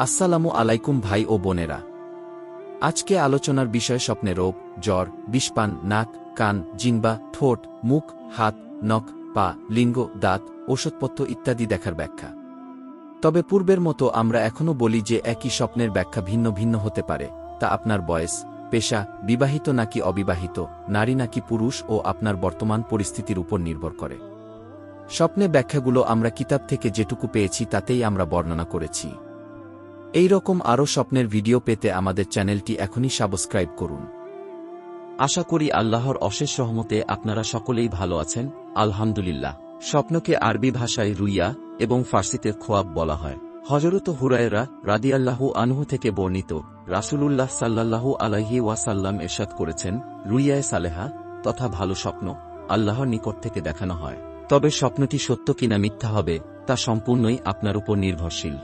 আসসালামু আলাইকুম ভাই ও বোনেরা। আজকে আলোচনার বিষয় স্বপ্নে রোগ, জ্বর, বিষপান, নাক, কান, জিহ্বা, ঠোঁট, মুখ, হাত, নখ, পা, লিঙ্গ, দাঁত, ওষুধপত্র ইত্যাদি দেখার ব্যাখ্যা। তবে পূর্বের মতো আমরা এখনও বলি যে একই স্বপ্নের ব্যাখ্যা ভিন্ন ভিন্ন হতে পারে, তা আপনার বয়স, পেশা, বিবাহিত নাকি অবিবাহিত, নারী নাকি পুরুষ ও আপনার বর্তমান পরিস্থিতির উপর নির্ভর করে। স্বপ্নে ব্যাখ্যাগুলো আমরা কিতাব থেকে যেটুকু পেয়েছি তাতেই আমরা বর্ণনা করেছি। এই রকম আরও স্বপ্নের ভিডিও পেতে আমাদের চ্যানেলটি এখনই সাবস্ক্রাইব করুন। আশা করি আল্লাহর অশেষ রহমতে আপনারা সকলেই ভালো আছেন, আলহামদুলিল্লাহ। স্বপ্নকে আরবি ভাষায় রুইয়া এবং ফার্সিতে খোয়াব বলা হয়। হযরত হুরায়রা রাদিয়াল্লাহু আনহু থেকে বর্ণিত, রাসূলুল্লাহ সাল্লাল্লাহু আলাইহি ওয়াসাল্লাম ইরশাদ করেছেন, রুইয়ায়ে সালেহা তথা ভালো স্বপ্ন আল্লাহর নিকট থেকে দেখানো হয়। তবে স্বপ্নটি সত্য কিনা মিথ্যা হবে তা সম্পূর্ণই আপনার উপর নির্ভরশীল।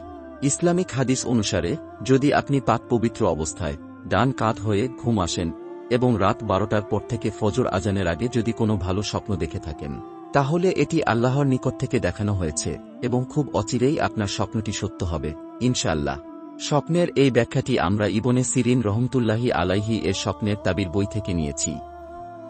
ইসলামিক হাদিস অনুসারে যদি আপনি পাক পবিত্র অবস্থায় ডান কাঁধ হয়ে ঘুম আসেন এবং রাত 12টার পর থেকে ফজর আজানের আগে যদি কোনো ভালো স্বপ্ন দেখে থাকেন, তাহলে এটি আল্লাহর নিকট থেকে দেখানো হয়েছে এবং খুব অচিরেই আপনার স্বপ্নটি সত্য হবে ইনশাআল্লাহ। স্বপ্নের এই ব্যাখ্যাটি আমরা ইবনে সিরিন রহমতুল্লাহি আলাইহি এর স্বপ্নের তাবির বই থেকে নিয়েছি।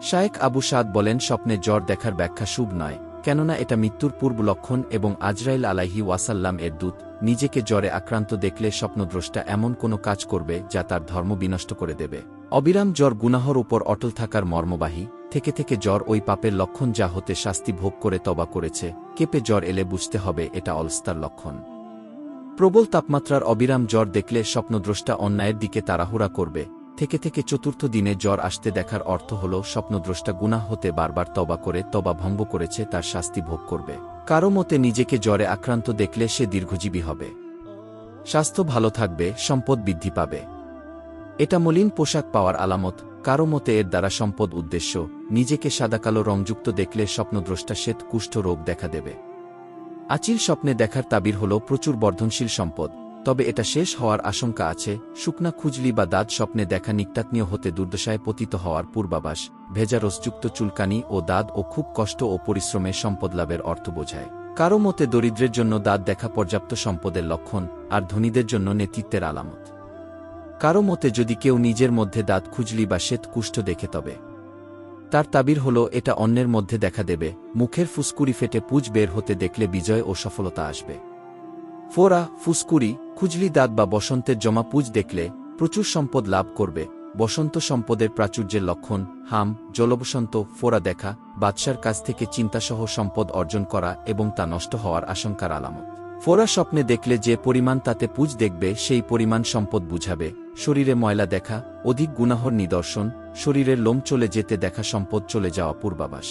শায়েখ আবু সাদ বলেন, স্বপ্নে জ্বর দেখার ব্যাখ্যা শুভ নয়, কেননা এটা মৃত্যুর পূর্ব লক্ষণ এবং আজরাইল আলাইহি ওয়াসাল্লাম এর দূত। নিজেকে জ্বরে আক্রান্ত দেখলে স্বপ্নদ্রষ্টা এমন কোনো কাজ করবে যা তার ধর্ম বিনষ্ট করে দেবে। অবিরাম জ্বর গুনাহর উপর অটল থাকার মর্মবাহী। থেকে থেকে জ্বর ওই পাপের লক্ষণ যা হতে শাস্তি ভোগ করে তওবা করেছে। কেঁপে জ্বর এলে বুঝতে হবে এটা অলস্তার লক্ষণ। প্রবল তাপমাত্রার অবিরাম জ্বর দেখলে স্বপ্নদ্রষ্টা অন্যায়ের দিকে তাড়াহুড়া করবে। থেকে থেকে চতুর্থ দিনে জ্বর আসতে দেখার অর্থ হল স্বপ্নদ্রষ্টা গুনাহ হতে বারবার তওবা করে তওবা ভঙ্গ করেছে, তার শাস্তি ভোগ করবে। কারো মতে নিজেকে জ্বরে আক্রান্ত দেখলে সে দীর্ঘজীবী হবে, স্বাস্থ্য ভালো থাকবে, সম্পদ বৃদ্ধি পাবে। এটা মলিন পোশাক পাওয়ার আলামত। কারো মতে এর দ্বারা সম্পদ উদ্দেশ্য। নিজেকে সাদাকালো রংযুক্ত দেখলে স্বপ্নদ্রষ্টা শ্বেত কুষ্ঠ রোগ দেখা দেবে। আচিল স্বপ্নে দেখার তাবির হল প্রচুর বর্ধনশীল সম্পদ, তবে এটা শেষ হওয়ার আশঙ্কা আছে। শুকনা খুজলি বা দাঁত স্বপ্নে দেখা নিকটাত্মীয় হতে দুর্দশায় পতিত হওয়ার পূর্বাভাস। ভেজা রসযুক্ত চুলকানি ও দাঁত ও খুব কষ্ট ও পরিশ্রমে সম্পদ লাভের অর্থ বোঝায়। কারো মতে দরিদ্রের জন্য দাঁত দেখা পর্যাপ্ত সম্পদের লক্ষণ, আর ধনীদের জন্য নেতৃত্বের আলামত। কারো মতে যদি কেউ নিজের মধ্যে দাঁত খুজলি বা শ্বেত কুষ্ঠ দেখে তবে তার তাবির হল এটা অন্যের মধ্যে দেখা দেবে। মুখের ফুসকুড়ি ফেটে পুঁজ বের হতে দেখলে বিজয় ও সফলতা আসবে। ফোড়া, ফুসকুড়ি, খুজলি দাঁত বা বসন্তের জমা পুঁজ দেখলে প্রচুর সম্পদ লাভ করবে। বসন্ত সম্পদের প্রাচুর্যের লক্ষণ। হাম, জলবসন্ত, ফোড়া দেখা বাদশার কাছ থেকে চিন্তাসহ সম্পদ অর্জন করা এবং তা নষ্ট হওয়ার আশঙ্কার আলামত। ফোড়া স্বপ্নে দেখলে যে পরিমাণ তাতে পুঁজ দেখবে সেই পরিমাণ সম্পদ বুঝাবে। শরীরে ময়লা দেখা অধিক গুনাহর নিদর্শন। শরীরের লোম চলে যেতে দেখা সম্পদ চলে যাওয়া পূর্বাভাস।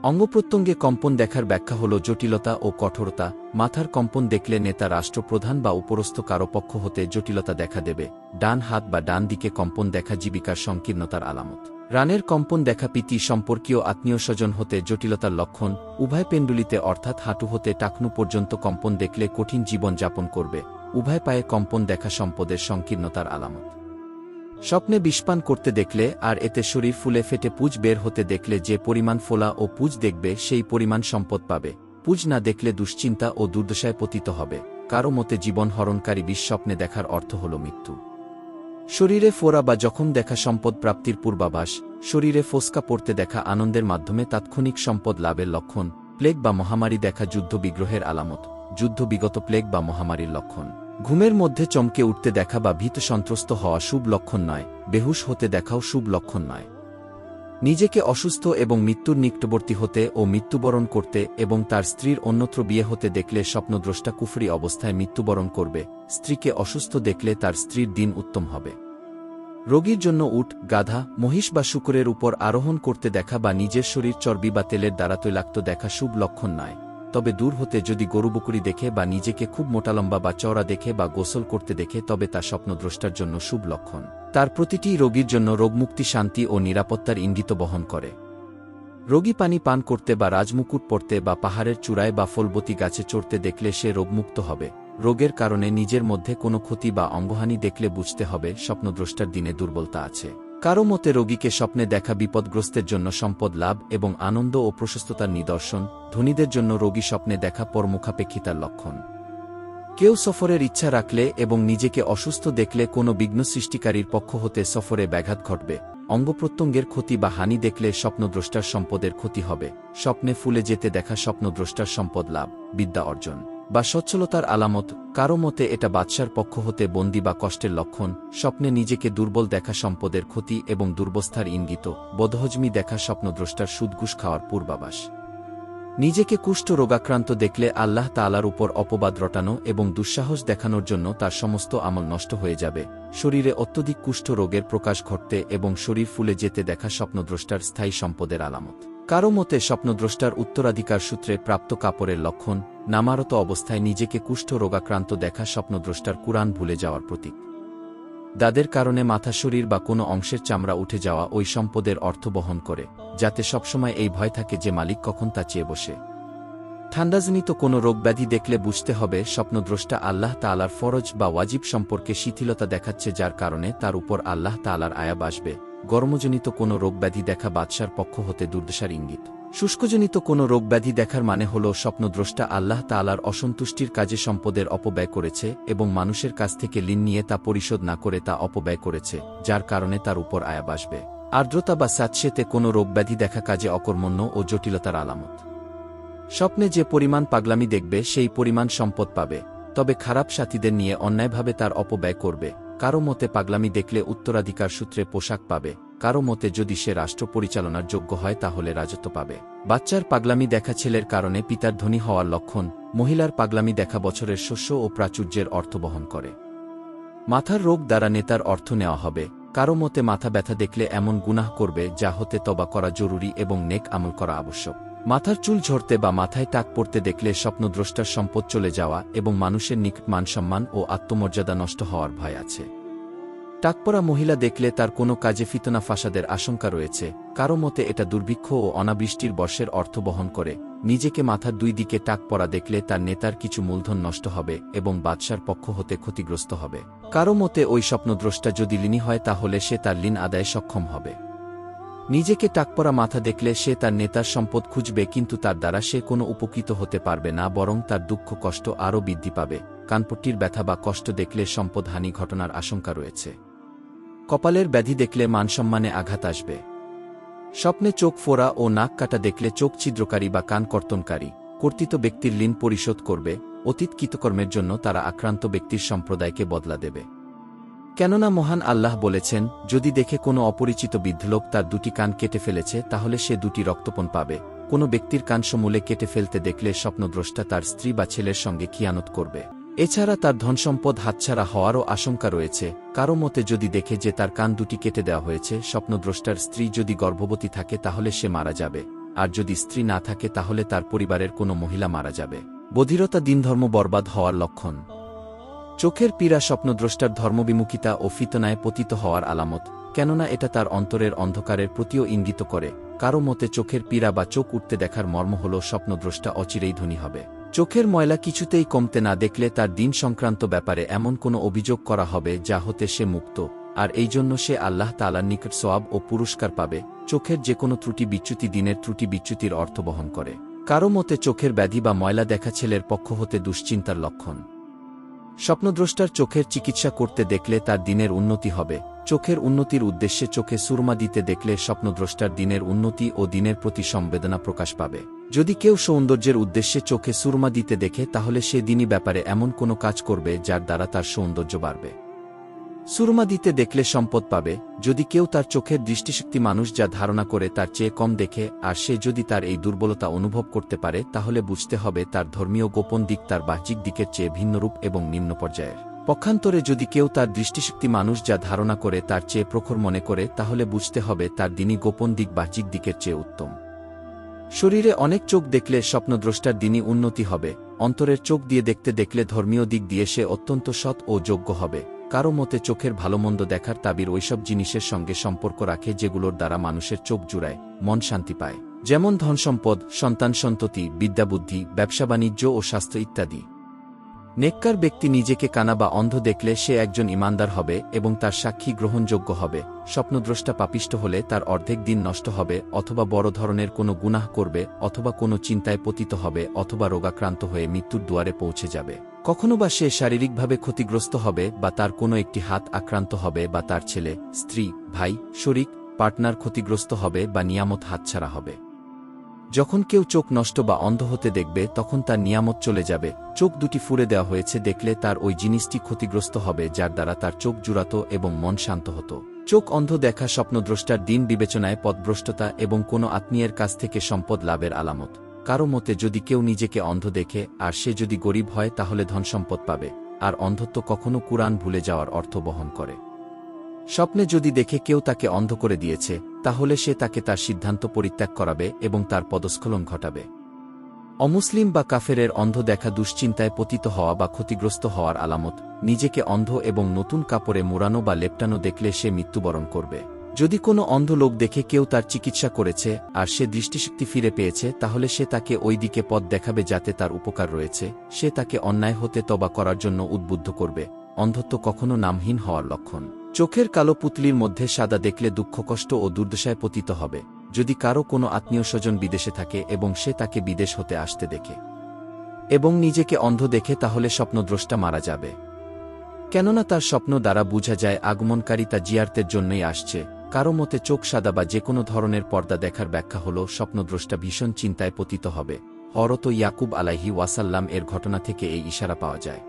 অঙ্গপ্রত্যঙ্গে কম্পন দেখার ব্যাখ্যা হল জটিলতা ও কঠোরতা। মাথার কম্পন দেখলে নেতা, রাষ্ট্রপ্রধান বা উপরস্থ কারো পক্ষ হতে জটিলতা দেখা দেবে। ডান হাত বা ডান দিকে কম্পন দেখা জীবিকার সংকীর্ণতার আলামত। রানের কম্পন দেখা পিতি সম্পর্কীয় আত্মীয় স্বজন হতে জটিলতার লক্ষণ। উভয় পেন্ডুলিতে অর্থাৎ হাঁটু হতে টাকনু পর্যন্ত কম্পন দেখলে কঠিন জীবন যাপন করবে। উভয় পায়ে কম্পন দেখা সম্পদের সংকীর্ণতার আলামত। স্বপ্নে বিষপান করতে দেখলে আর এতে শরীর ফুলে ফেটে পুঁজ বের হতে দেখলে যে পরিমাণ ফোলা ও পুঁজ দেখবে সেই পরিমাণ সম্পদ পাবে। পুঁজ না দেখলে দুশ্চিন্তা ও দুর্দশায় পতিত হবে। কারো মতে জীবন হরণকারী বিষ স্বপ্নে দেখার অর্থ হল মৃত্যু। শরীরে ফোড়া বা জখম দেখা সম্পদ প্রাপ্তির পূর্বাভাস। শরীরে ফোসকা পড়তে দেখা আনন্দের মাধ্যমে তাৎক্ষণিক সম্পদ লাভের লক্ষণ। প্লেগ বা মহামারী দেখা যুদ্ধ বিগ্রহের আলামত। যুদ্ধ বিগত প্লেগ বা মহামারীর লক্ষণ। ঘুমের মধ্যে চমকে উঠতে দেখা বা ভীত সন্ত্রস্ত হওয়া শুভ লক্ষণ নয়। বেহুশ হতে দেখাও শুভ লক্ষণ নয়। নিজেকে অসুস্থ এবং মৃত্যুর নিকটবর্তী হতে ও মৃত্যুবরণ করতে এবং তার স্ত্রীর অন্যত্র বিয়ে হতে দেখলে স্বপ্নদ্রষ্টা কুফরি অবস্থায় মৃত্যুবরণ করবে। স্ত্রীকে অসুস্থ দেখলে তার স্ত্রীর দিন উত্তম হবে। রোগীর জন্য উট, গাধা, মহিষ বা শূকরের উপর আরোহণ করতে দেখা বা নিজের শরীর চর্বি বা তেলের দ্বারা তৈলাক্ত দেখা শুভ লক্ষণ নয়। তবে দূর হতে যদি গরুবকুরি দেখে বা নিজেকে খুব মোটালম্বা বা চওড়া দেখে বা গোসল করতে দেখে তবে তা স্বপ্নদ্রষ্টার জন্য শুভ লক্ষণ। তার প্রতিটি রোগীর জন্য রোগমুক্তি, শান্তি ও নিরাপত্তার ইঙ্গিত বহন করে। রোগী পানি পান করতে বা রাজমুকুট পরতে বা পাহাড়ের চূড়ায় বা ফলবতী গাছে চড়তে দেখলে সে রোগমুক্ত হবে। রোগের কারণে নিজের মধ্যে কোনো ক্ষতি বা অঙ্গহানি দেখলে বুঝতে হবে স্বপ্নদ্রষ্টার দিনে দুর্বলতা আছে। কারো মতে রোগীকে স্বপ্নে দেখা বিপদগ্রস্তের জন্য সম্পদ লাভ এবং আনন্দ ও প্রশস্ততার নিদর্শন। ধনীদের জন্য রোগী স্বপ্নে দেখা পরমুখাপেক্ষিতার লক্ষণ। কেউ সফরের ইচ্ছা রাখলে এবং নিজেকে অসুস্থ দেখলে কোনো বিঘ্ন সৃষ্টিকারীর পক্ষ হতে সফরে ব্যাঘাত ঘটবে, অঙ্গপ্রত্যঙ্গের ক্ষতি বা হানি দেখলে স্বপ্নদ্রষ্টার সম্পদের ক্ষতি হবে, স্বপ্নে ফুলে যেতে দেখা স্বপ্নদ্রষ্টার সম্পদ লাভ, বিদ্যা অর্জন বা সচ্ছলতার আলামত, কারো মতে এটা বাদশার পক্ষ হতে বন্দী বা কষ্টের লক্ষণ, স্বপ্নে নিজেকে দুর্বল দেখা সম্পদের ক্ষতি এবং দুর্বস্থার ইঙ্গিত, বদহজমি দেখা স্বপ্নদ্রষ্টার সুদঘুষ খাওয়ার পূর্বাভাস। নিজেকে কুষ্ঠ রোগাক্রান্ত দেখলে আল্লাহ তাআলার উপর অপবাদ রটানো এবং দুঃসাহস দেখানোর জন্য তার সমস্ত আমল নষ্ট হয়ে যাবে, শরীরে অত্যধিক কুষ্ঠ রোগের প্রকাশ ঘটতে এবং শরীর ফুলে যেতে দেখা স্বপ্নদ্রষ্টার স্থায়ী সম্পদের আলামত। কারো মতে স্বপ্নদ্রষ্টার উত্তরাধিকার সূত্রে প্রাপ্ত কাপড়ের লক্ষণ, নামারত অবস্থায় নিজেকে কুষ্ঠ রোগাক্রান্ত দেখা স্বপ্নদ্রষ্টার কুরআন ভুলে যাওয়ার প্রতীক। দাদের কারণে মাথা, শরীর বা কোনো অংশের চামড়া উঠে যাওয়া ওই সম্পদের অর্থ বহন করে, যাতে সবসময় এই ভয় থাকে যে মালিক কখন তা চেয়ে বসে। ঠান্ডাজনিত কোনো রোগব্যাধি দেখলে বুঝতে হবে স্বপ্নদ্রষ্টা আল্লাহ তাআলার ফরজ বা ওয়াজিব সম্পর্কে শিথিলতা দেখাচ্ছে, যার কারণে তার উপর আল্লাহ তাআলার আয়াব আসবে। গরমজনিত কোনো রোগব্যাধি দেখা বাদশার পক্ষ হতে দুর্দশার ইঙ্গিত। শুষ্কজনিত কোনো রোগব্যাধি দেখার মানে হল স্বপ্নদ্রষ্টা আল্লাহ তাআলার অসন্তুষ্টির কাজে সম্পদের অপব্যয় করেছে এবং মানুষের কাছ থেকে ঋণ নিয়ে তা পরিশোধ না করে তা অপব্যয় করেছে, যার কারণে তার উপর আয়াব আসবে। আর্দ্রতা বা স্যাঁতসেঁতে কোনো রোগব্যাধি দেখা কাজে অকর্মণ্য ও জটিলতার আলামত। স্বপ্নে যে পরিমাণ পাগলামি দেখবে সেই পরিমাণ সম্পদ পাবে, তবে খারাপ সাথীদের নিয়ে অন্যায়ভাবে তার অপব্যয় করবে। কারো মতে পাগলামি দেখলে উত্তরাধিকার সূত্রে পোশাক পাবে, কারো মতে যদি সে রাষ্ট্র পরিচালনার যোগ্য হয় তাহলে রাজত্ব পাবে। বাচ্চার পাগলামি দেখা ছেলের কারণে পিতার ধনী হওয়ার লক্ষণ, মহিলার পাগলামি দেখা বছরের শস্য ও প্রাচুর্যের অর্থ বহন করে। মাথার রোগ দ্বারা নেতার অর্থ নেওয়া হবে, কারো মতে মাথা ব্যথা দেখলে এমন গুনাহ করবে যা হতে তওবা করা জরুরি এবং নেক আমল করা আবশ্যক। মাথার চুল ঝরতে বা মাথায় টাক পড়তে দেখলে স্বপ্নদ্রষ্টার সম্পদ চলে যাওয়া এবং মানুষের নিকট মানসম্মান ও আত্মমর্যাদা নষ্ট হওয়ার ভয় আছে। টাকপড়া মহিলা দেখলে তার কোনো কাজে ফিতনা ফাসাদের আশঙ্কা রয়েছে, কারো মতে এটা দুর্ভিক্ষ ও অনাবৃষ্টির বর্ষের অর্থ বহন করে। নিজেকে মাথার দুই দিকে টাক পড়া দেখলে তার নেতার কিছু মূলধন নষ্ট হবে এবং বাদশার পক্ষ হতে ক্ষতিগ্রস্ত হবে। কারো মতে ওই স্বপ্নদ্রষ্টা যদি ঋণী হয় তাহলে সে তার ঋণ আদায়ে সক্ষম হবে। নিজেকে টাকপড়া মাথা দেখলে সে তার নেতার সম্পদ খুঁজবে, কিন্তু তার দ্বারা সে কোনো উপকৃত হতে পারবে না, বরং তার দুঃখ কষ্ট আরও বৃদ্ধি পাবে। কানপট্টির ব্যথা বা কষ্ট দেখলে সম্পদহানি ঘটনার আশঙ্কা রয়েছে। কপালের ব্যাধি দেখলে মানসম্মানে আঘাত আসবে। স্বপ্নে চোখ ফোড়া ও নাক কাটা দেখলে চোখ ছিদ্রকারী বা কান কর্তনকারী কর্তৃত ব্যক্তির ঋণ পরিশোধ করবে। অতীত কৃতকর্মের জন্য তারা আক্রান্ত ব্যক্তির সম্প্রদায়কে বদলা দেবে। কেননা মহান আল্লাহ বলেছেন, যদি দেখে কোনো অপরিচিত বৃদ্ধলোক তার দুটি কান কেটে ফেলেছে তাহলে সে দুটি রক্তপণ পাবে। কোনো ব্যক্তির কান সমূলে কেটে ফেলতে দেখলে স্বপ্নদ্রষ্টা তার স্ত্রী বা ছেলের সঙ্গে খিয়ানত করবে। এছাড়া তার ধনসম্পদ হাতছাড়া হওয়ারও আশঙ্কা রয়েছে। কারো মতে যদি দেখে যে তার কান দুটি কেটে দেওয়া হয়েছে, স্বপ্নদ্রষ্টার স্ত্রী যদি গর্ভবতী থাকে তাহলে সে মারা যাবে, আর যদি স্ত্রী না থাকে তাহলে তার পরিবারের কোনো মহিলা মারা যাবে। বধিরতা দিনধর্ম বরবাদ হওয়ার লক্ষণ। চোখের পীড়া স্বপ্নদ্রষ্টার ধর্মবিমুখিতা ও ফিতনায় পতিত হওয়ার আলামত, কেননা এটা তার অন্তরের অন্ধকারের প্রতিও ইঙ্গিত করে। কারো মতে চোখের পীড়া বা চোখ উঠতে দেখার মর্ম হল স্বপ্নদ্রষ্টা অচিরেই ধনী হবে। চোখের ময়লা কিছুতেই কমতে না দেখলে তার দিন সংক্রান্ত ব্যাপারে এমন কোনো অভিযোগ করা হবে যা হতে সে মুক্ত, আর এই জন্য সে আল্লাহ তাআলার নিকট সওয়াব ও পুরস্কার পাবে। চোখের যে কোনো ত্রুটি বিচ্যুতি দিনের ত্রুটি বিচ্যুতির অর্থ বহন করে। কারো মতে চোখের ব্যাধি বা ময়লা দেখা ছেলের পক্ষ হতে দুশ্চিন্তার লক্ষণ। স্বপ্নদ্রষ্টার চোখের চিকিৎসা করতে দেখলে তার দিনের উন্নতি হবে। চোখের উন্নতির উদ্দেশ্যে চোখে সুরমা দিতে দেখলে স্বপ্নদ্রষ্টার দিনের উন্নতি ও দিনের প্রতি সংবেদনা প্রকাশ পাবে। যদি কেউ সৌন্দর্যের উদ্দেশ্যে চোখে সুরমা দিতে দেখে তাহলে সে দিনই ব্যাপারে এমন কোনো কাজ করবে যার দ্বারা তার সৌন্দর্য বাড়বে। সুরমা দিতে দেখলে সম্পদ পাবে। যদি কেউ তার চোখের দৃষ্টিশক্তি মানুষ যা ধারণা করে তার চেয়ে কম দেখে, আর সে যদি তার এই দুর্বলতা অনুভব করতে পারে তাহলে বুঝতে হবে তার ধর্মীয় গোপন দিক তার বাহ্যিক দিকের চেয়ে ভিন্নরূপ এবং নিম্ন পর্যায়ের। পক্ষান্তরে যদি কেউ তার দৃষ্টিশক্তি মানুষ যা ধারণা করে তার চেয়ে প্রখর মনে করে তাহলে বুঝতে হবে তার দিনই গোপন দিক বাহ্যিক দিকের চেয়ে উত্তম। শরীরে অনেক চোখ দেখলে স্বপ্নদ্রষ্টার দিনই উন্নতি হবে। অন্তরের চোখ দিয়ে দেখতে দেখলে ধর্মীয় দিক দিয়ে সে অত্যন্ত সৎ ও যোগ্য হবে। কারো মতে চোখের ভালোমন্দ দেখার তাবির ওইসব জিনিসের সঙ্গে সম্পর্ক রাখে যেগুলোর দ্বারা মানুষের চোখ জুড়ায়, মন শান্তি পায়, যেমন ধনসম্পদ, সন্তান সন্ততি, বিদ্যাবুদ্ধি, ব্যবসা বাণিজ্য ও স্বাস্থ্য ইত্যাদি। নেককার ব্যক্তি নিজেকে কানা বা অন্ধ দেখলে সে একজন ইমানদার হবে এবং তার সাক্ষী গ্রহণযোগ্য হবে। স্বপ্নদ্রষ্টা পাপিষ্ট হলে তার অর্ধেক দিন নষ্ট হবে, অথবা বড় ধরনের কোনো গুনাহ করবে, অথবা কোনো চিন্তায় পতিত হবে, অথবা রোগাক্রান্ত হয়ে মৃত্যুর দুয়ারে পৌঁছে যাবে। কখনো বা সে শারীরিকভাবে ক্ষতিগ্রস্ত হবে, বা তার কোনো একটি হাত আক্রান্ত হবে, বা তার ছেলে, স্ত্রী, ভাই, শরিক, পার্টনার ক্ষতিগ্রস্ত হবে, বা নিয়ামত হাতছাড়া হবে। যখন কেউ চোখ নষ্ট বা অন্ধ হতে দেখবে তখন তার নিয়ামত চলে যাবে। চোখ দুটি ফুঁড়ে দেওয়া হয়েছে দেখলে তার ওই জিনিসটি ক্ষতিগ্রস্ত হবে যার দ্বারা তার চোখ জুড়াত এবং মন শান্ত হতো। চোখ অন্ধ দেখা স্বপ্নদ্রষ্টার দিন বিবেচনায় পথভ্রষ্টতা এবং কোনো আত্মীয়ের কাছ থেকে সম্পদ লাভের আলামত। কারো মতে যদি কেউ নিজেকে অন্ধ দেখে আর সে যদি গরিব হয় তাহলে ধনসম্পদ পাবে, আর অন্ধত্ব কখনো কুরআন ভুলে যাওয়ার অর্থ বহন করে। স্বপ্নে যদি দেখে কেউ তাকে অন্ধ করে দিয়েছে তাহলে সে তাকে তার সিদ্ধান্ত পরিত্যাগ করাবে এবং তার পদস্খলন ঘটাবে। অমুসলিম বা কাফেরের অন্ধ দেখা দুশ্চিন্তায় পতিত হওয়া বা ক্ষতিগ্রস্ত হওয়ার আলামত। নিজেকে অন্ধ এবং নতুন কাপড়ে মোড়ানো বা লেপটানো দেখলে সে মৃত্যুবরণ করবে। যদি কোনো অন্ধ লোক দেখে কেউ তার চিকিৎসা করেছে আর সে দৃষ্টিশক্তি ফিরে পেয়েছে তাহলে সে তাকে ওই দিকে পথ দেখাবে যাতে তার উপকার রয়েছে। সে তাকে অন্যায় হতে তওবা করার জন্য উদ্বুদ্ধ করবে। অন্ধত্ব কখনো নামহীন হওয়ার লক্ষণ। চোখের কালো পুতলির মধ্যে সাদা দেখলে দুঃখ কষ্ট ও দুর্দশায় পতিত হবে। যদি কারো কোনো আত্মীয় স্বজন বিদেশে থাকে এবং সে তাকে বিদেশ হতে আসতে দেখে এবং নিজেকে অন্ধ দেখে তাহলে স্বপ্নদ্রষ্টা মারা যাবে, কেননা তার স্বপ্ন দ্বারা বোঝা যায় আগমনকারী তা জিয়ারতের জন্যই আসছে। কারো মতে চোখ সাদা বা যে কোনো ধরনের পর্দা দেখার ব্যাখ্যা হল স্বপ্নদ্রষ্টা ভীষণ চিন্তায় পতিত হবে। হযরত ইয়াকুব আলাইহি ওয়াসাল্লাম এর ঘটনা থেকে এই ইশারা পাওয়া যায়।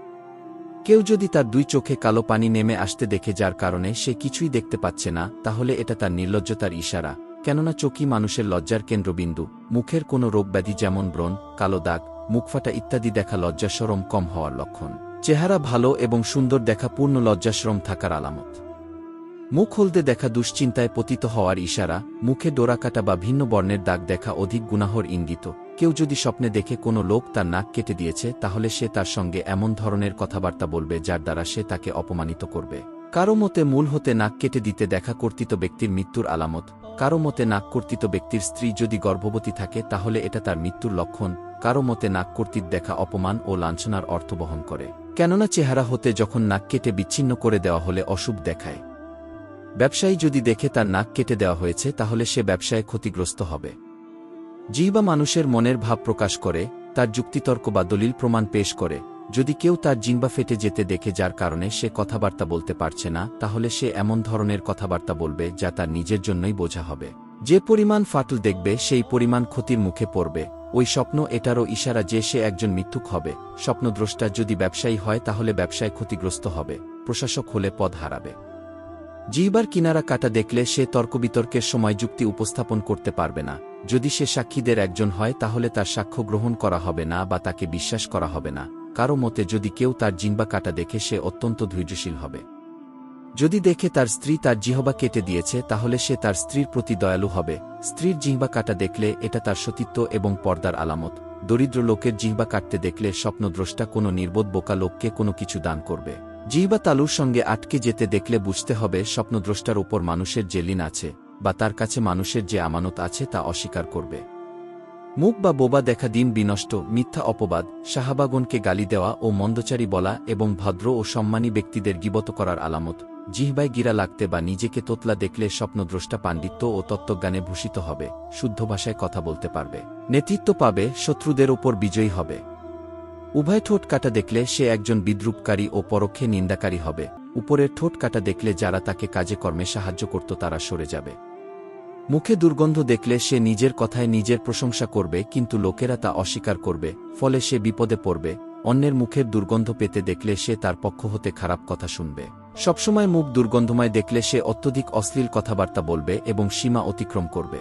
কেউ যদি তার দুই চোখে কালো পানি নেমে আসতে দেখে যার কারণে সে কিছুই দেখতে পাচ্ছে না তাহলে এটা তার নির্লজ্জতার ইশারা, কেননা চোখই মানুষের লজ্জার কেন্দ্রবিন্দু। মুখের কোনো রোগব্যাধি যেমন ব্রণ, কালো দাগ, মুখফাটা ইত্যাদি দেখা লজ্জাশরম কম হওয়ার লক্ষণ। চেহারা ভালো এবং সুন্দর দেখা পূর্ণ লজ্জাশরম থাকার আলামত। মুখ হলদে দেখা দুশ্চিন্তায় পতিত হওয়ার ইশারা। মুখে ডোরাকাটা বা ভিন্ন বর্ণের দাগ দেখা অধিক গুনাহর ইঙ্গিত। কেউ যদি স্বপ্নে দেখে কোনো লোক তার নাক কেটে দিয়েছে তাহলে সে তার সঙ্গে এমন ধরনের কথাবার্তা বলবে যার দ্বারা সে তাকে অপমানিত করবে। কারো মতে মূল হতে নাক কেটে দিতে দেখা কর্তৃত ব্যক্তির মৃত্যুর আলামত। কারো মতে নাক কর্তৃত ব্যক্তির স্ত্রী যদি গর্ভবতী থাকে তাহলে এটা তার মৃত্যুর লক্ষণ। কারো মতে নাক কর্তৃক দেখা অপমান ও লাঞ্ছনার অর্থ বহন করে, কেননা চেহারা হতে যখন নাক কেটে বিচ্ছিন্ন করে দেওয়া হলে অশুভ দেখায়। ব্যবসায়ী যদি দেখে তার নাক কেটে দেওয়া হয়েছে তাহলে সে ব্যবসায় ক্ষতিগ্রস্ত হবে। জিহ্বা মানুষের মনের ভাব প্রকাশ করে, তার যুক্তিতর্ক বা দলিল প্রমাণ পেশ করে। যদি কেউ তার জিহ্বা ফেটে যেতে দেখে যার কারণে সে কথাবার্তা বলতে পারছে না তাহলে সে এমন ধরনের কথাবার্তা বলবে যা তার নিজের জন্যই বোঝা হবে। যে পরিমাণ ফাটল দেখবে সেই পরিমাণ ক্ষতির মুখে পড়বে। ওই স্বপ্ন এটারও ইশারা যে সে একজন মিথ্যুক হবে। স্বপ্নদ্রষ্টা যদি ব্যবসায়ী হয় তাহলে ব্যবসায় ক্ষতিগ্রস্ত হবে, প্রশাসক হলে পদ হারাবে। জিহ্বার কিনারা কাটা দেখলে সে তর্কবিতর্কের সময় যুক্তি উপস্থাপন করতে পারবে না। যদি সে সাক্ষীদের একজন হয় তাহলে তার সাক্ষ্য গ্রহণ করা হবে না বা তাকে বিশ্বাস করা হবে না। কারো মতে যদি কেউ তার জিহ্বা কাটা দেখে সে অত্যন্ত ধৈর্যশীল হবে। যদি দেখে তার স্ত্রী তার জিহ্বা কেটে দিয়েছে তাহলে সে তার স্ত্রীর প্রতি দয়ালু হবে। স্ত্রীর জিহ্বা কাটা দেখলে এটা তার সতীত্ব এবং পর্দার আলামত। দরিদ্র লোকের জিহ্বা কাটতে দেখলে স্বপ্নদ্রষ্টা কোনো নির্বোধ বোকা লোককে কোনো কিছু দান করবে। জিহ্বা তালুর সঙ্গে আটকে যেতে দেখলে বুঝতে হবে স্বপ্নদ্রষ্টার উপর মানুষের যে ঋণ আছে বা তার কাছে মানুষের যে আমানত আছে তা অস্বীকার করবে। মুখ বা বোবা দেখা দিন বিনষ্ট, মিথ্যা অপবাদ, সাহাবাগণকে গালি দেওয়া ও মন্দচারী বলা এবং ভদ্র ও সম্মানী ব্যক্তিদের গীবত করার আলামত। জিহ্বায় গিরা লাগতে বা নিজেকে তোতলা দেখলে স্বপ্নদ্রষ্টা পাণ্ডিত্য ও তত্ত্বজ্ঞানে ভূষিত হবে, শুদ্ধ ভাষায় কথা বলতে পারবে, নেতৃত্ব পাবে, শত্রুদের ওপর বিজয়ী হবে। উভয় ঠোঁট কাটা দেখলে সে একজন বিদ্রূপকারী ও পরোক্ষে নিন্দাকারী হবে। উপরের ঠোঁট কাটা দেখলে যারা তাকে কাজে কর্মে সাহায্য করত তারা সরে যাবে। মুখে দুর্গন্ধ দেখলে সে নিজের কথায় নিজের প্রশংসা করবে কিন্তু লোকেরা তা অস্বীকার করবে, ফলে সে বিপদে পড়বে। অন্যের মুখের দুর্গন্ধ পেতে দেখলে সে তার পক্ষ হতে খারাপ কথা শুনবে। সবসময় মুখ দুর্গন্ধময় দেখলে সে অত্যধিক অশ্লীল কথাবার্তা বলবে এবং সীমা অতিক্রম করবে।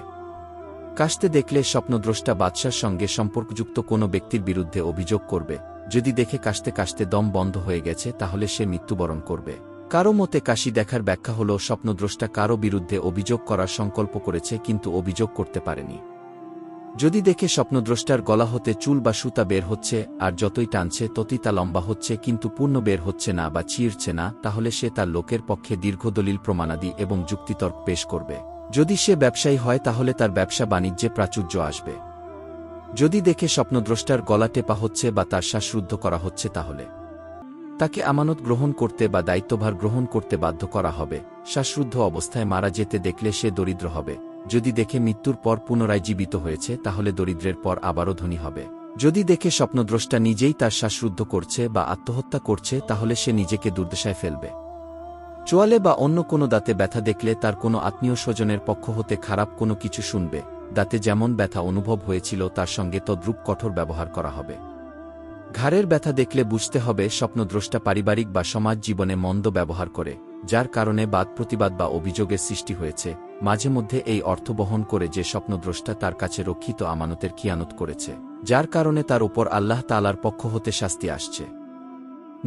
কাশতে দেখলে স্বপ্নদ্রষ্টা বাদশার সঙ্গে সম্পর্কযুক্ত কোনো ব্যক্তির বিরুদ্ধে অভিযোগ করবে। যদি দেখে কাশতে কাশতে দম বন্ধ হয়ে গেছে তাহলে সে মৃত্যুবরণ করবে। কারো মতে কাশি দেখার ব্যাখ্যা হল স্বপ্নদ্রষ্টা কারো বিরুদ্ধে অভিযোগ করার সংকল্প করেছে কিন্তু অভিযোগ করতে পারেনি। যদি দেখে স্বপ্নদ্রষ্টার গলা হতে চুল বা সুতা বের হচ্ছে আর যতই টানছে ততই তা লম্বা হচ্ছে কিন্তু পূর্ণ বের হচ্ছে না বা ছিঁড়ছে না তাহলে সে তার লোকের পক্ষে দীর্ঘ দলিল প্রমাণাদি এবং যুক্তিতর্ক পেশ করবে। যদি সে ব্যবসায়ী হয় তাহলে তার ব্যবসা বাণিজ্যে প্রাচুর্য আসবে। যদি দেখে স্বপ্নদ্রষ্টার গলা টেপা হচ্ছে বা তার শ্বাসরুদ্ধ করা হচ্ছে তাহলে তাকে আমানত গ্রহণ করতে বা দায়িত্বভার গ্রহণ করতে বাধ্য করা হবে। শ্বাসরুদ্ধ অবস্থায় মারা যেতে দেখলে সে দরিদ্র হবে। যদি দেখে মৃত্যুর পর পুনরায় জীবিত হয়েছে তাহলে দরিদ্রের পর আবারও ধনী হবে। যদি দেখে স্বপ্নদ্রষ্টা নিজেই তার শ্বাসরুদ্ধ করছে বা আত্মহত্যা করছে তাহলে সে নিজেকে দুর্দশায় ফেলবে। চোয়ালে বা অন্য কোনো দাঁতে ব্যথা দেখলে তার কোনো আত্মীয় স্বজনের পক্ষ হতে খারাপ কোনো কিছু শুনবে। দাঁতে যেমন ব্যথা অনুভব হয়েছিল তার সঙ্গে তদ্রূপ কঠোর ব্যবহার করা হবে। ঘাড়ের ব্যথা দেখলে বুঝতে হবে স্বপ্নদ্রষ্টা পারিবারিক বা সমাজ জীবনে মন্দ ব্যবহার করে, যার কারণে বাদ প্রতিবাদ বা অভিযোগের সৃষ্টি হয়েছে। মাঝে মধ্যে এই অর্থ বহন করে যে স্বপ্নদ্রষ্টা তার কাছে রক্ষিত আমানতের খিয়ানত করেছে, যার কারণে তার উপর আল্লাহ তাআলার পক্ষ হতে শাস্তি আসছে।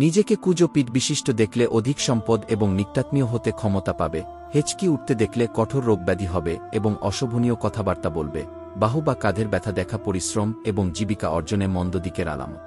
নিজেকে কুজো পিঠ বিশিষ্ট দেখলে অধিক সম্পদ এবং নিকটাত্মীয় হতে ক্ষমতা পাবে। হেঁচকি উঠতে দেখলে কঠোর রোগব্যাধি হবে এবং অশোভনীয় কথাবার্তা বলবে। বাহু বা কাঁধের ব্যথা দেখা পরিশ্রম এবং জীবিকা অর্জনে মন্দ দিকের আলামত।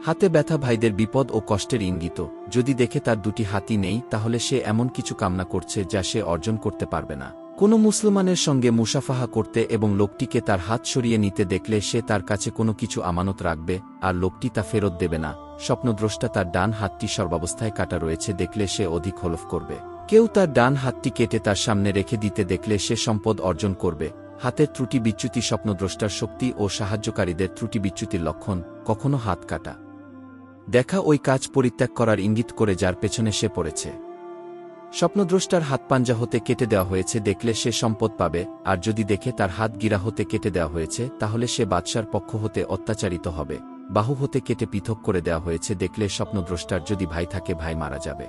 হাতে ব্যথা ভাইদের বিপদ ও কষ্টের ইঙ্গিত। যদি দেখে তার দুটি হাতই নেই তাহলে সে এমন কিছু কামনা করছে যা সে অর্জন করতে পারবে না। কোনো মুসলমানের সঙ্গে মুসাফাহা করতে এবং লোকটিকে তার হাত সরিয়ে নিতে দেখলে সে তার কাছে কোনো কিছু আমানত রাখবে আর লোকটি তা ফেরত দেবে না। স্বপ্নদ্রষ্টা তার ডান হাতটি সর্বাবস্থায় কাটা রয়েছে দেখলে সে অধিক হলফ করবে। কেউ তার ডান হাতটি কেটে তার সামনে রেখে দিতে দেখলে সে সম্পদ অর্জন করবে। হাতের ত্রুটি বিচ্যুতি স্বপ্নদ্রষ্টার শক্তি ও সাহায্যকারীদের ত্রুটি বিচ্যুতির লক্ষণ। কখনো হাত কাটা দেখা ওই কাজ পরিত্যাগ করার ইঙ্গিত করে যার পেছনে সে পড়েছে। স্বপ্নদ্রষ্টার হাত পাঞ্জা হতে কেটে দেওয়া হয়েছে দেখলে সে সম্পদ পাবে, আর যদি দেখে তার হাত গিরা হতে কেটে দেওয়া হয়েছে তাহলে সে বাদশার পক্ষ হতে অত্যাচারিত হবে। বাহু হতে কেটে পৃথক করে দেওয়া হয়েছে দেখলে স্বপ্নদ্রষ্টার যদি ভাই থাকে ভাই মারা যাবে।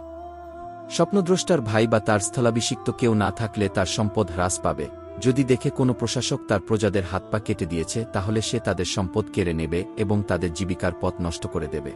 স্বপ্নদ্রষ্টার ভাই বা তার স্থলাভিষিক্ত কেউ না থাকলে তার সম্পদ হ্রাস পাবে। যদি দেখে কোনো প্রশাসক তার প্রজাদের হাত পা কেটে দিয়েছে তাহলে সে তাদের সম্পদ কেড়ে নেবে এবং তাদের জীবিকার পথ নষ্ট করে দেবে।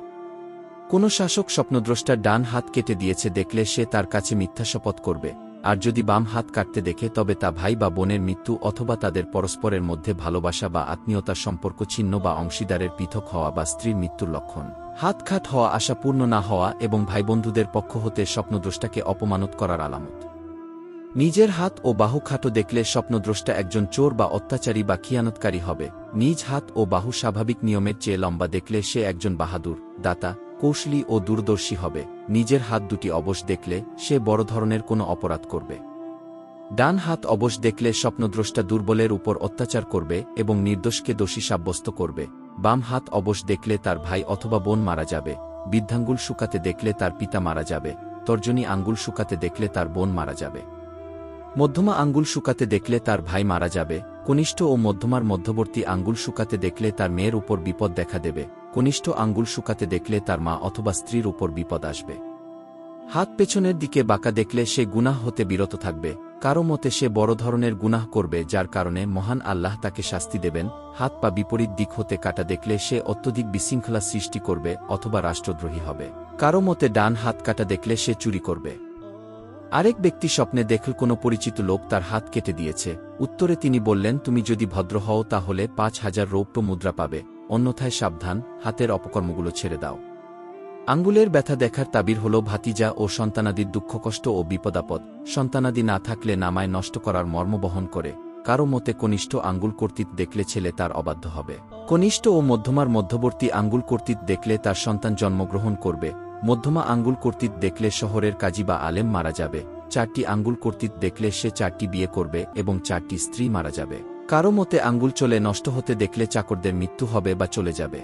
কোনো শাসক স্বপ্নদ্রষ্টার ডান হাত কেটে দিয়েছে দেখলে সে তার কাছে মিথ্যা শপথ করবে, আর যদি বাম হাত কাটতে দেখে তবে তা ভাই বা বোনের মৃত্যু অথবা তাদের পরস্পরের মধ্যে ভালোবাসা বা আত্মীয়তার সম্পর্ক ছিন্ন বা অংশীদারের পৃথক হওয়া বা স্ত্রীর মৃত্যুর লক্ষণ। হাত খাট হওয়া, আশা পূর্ণ না হওয়া এবং ভাইবন্ধুদের পক্ষ হতে স্বপ্নদ্রষ্টাকে অপমানত করার আলামত। নিজের হাত ও বাহু খাটো দেখলে স্বপ্নদ্রষ্টা একজন চোর বা অত্যাচারী বা খিয়ানতকারী হবে। নিজ হাত ও বাহু স্বাভাবিক নিয়মের চেয়ে লম্বা দেখলে সে একজন বাহাদুর, দাতা, কৌশলী ও দূরদর্শী হবে। নিজের হাত দুটি অবশ দেখলে সে বড় ধরনের কোনো অপরাধ করবে। ডান হাত অবশ দেখলে স্বপ্নদ্রষ্টা দুর্বলের উপর অত্যাচার করবে এবং নির্দোষকে দোষী সাব্যস্ত করবে। বাম হাত অবশ দেখলে তার ভাই অথবা বোন মারা যাবে। বৃদ্ধাঙ্গুল শুকাতে দেখলে তার পিতা মারা যাবে। তর্জনী আঙ্গুল শুকাতে দেখলে তার বোন মারা যাবে। মধ্যমা আঙ্গুল শুকাতে দেখলে তার ভাই মারা যাবে। কনিষ্ঠ ও মধ্যমার মধ্যবর্তী আঙ্গুল শুকাতে দেখলে তার মেয়ের উপর বিপদ দেখা দেবে। কনিষ্ঠ আঙ্গুল শুকাতে দেখলে তার মা অথবা স্ত্রীর উপর বিপদ আসবে। হাত পেছনের দিকে বাঁকা দেখলে সে গুনাহ হতে বিরত থাকবে। কারো মতে সে বড় ধরনের গুনাহ করবে যার কারণে মহান আল্লাহ তাকে শাস্তি দেবেন। হাত পা বিপরীত দিক হতে কাটা দেখলে সে অত্যধিক বিশৃঙ্খলা সৃষ্টি করবে অথবা রাষ্ট্রদ্রোহী হবে। কারো মতে ডান হাত কাটা দেখলে সে চুরি করবে। আরেক ব্যক্তি স্বপ্নে দেখল কোনো পরিচিত লোক তার হাত কেটে দিয়েছে। উত্তরে তিনি বললেন, তুমি যদি ভদ্র হও তাহলে ৫,০০০ রৌপ্য মুদ্রা পাবে, অন্যথায় সাবধান, হাতের অপকর্মগুলো ছেড়ে দাও। আঙ্গুলের ব্যথা দেখার তাবির হল ভাতিজা ও সন্তানাদির দুঃখকষ্ট ও বিপদাপদ। সন্তানাদি না থাকলে নামায় নষ্ট করার মর্ম বহন করে। কারো মতে কনিষ্ঠ আঙ্গুল কর্তৃক দেখলে ছেলে তার অবাধ্য হবে। কনিষ্ঠ ও মধ্যমার মধ্যবর্তী আঙ্গুল কর্তৃক দেখলে তার সন্তান জন্মগ্রহণ করবে। মধ্যমা আঙ্গুল কর্তৃক দেখলে শহরের কাজী বা আলেম মারা যাবে। ৪টি আঙ্গুল কর্তৃক দেখলে সে ৪টি বিয়ে করবে এবং ৪টি স্ত্রী মারা যাবে। কারো মতে আঙ্গুল চলে নষ্ট হতে দেখলে চাকরদের মৃত্যু হবে বা চলে যাবে।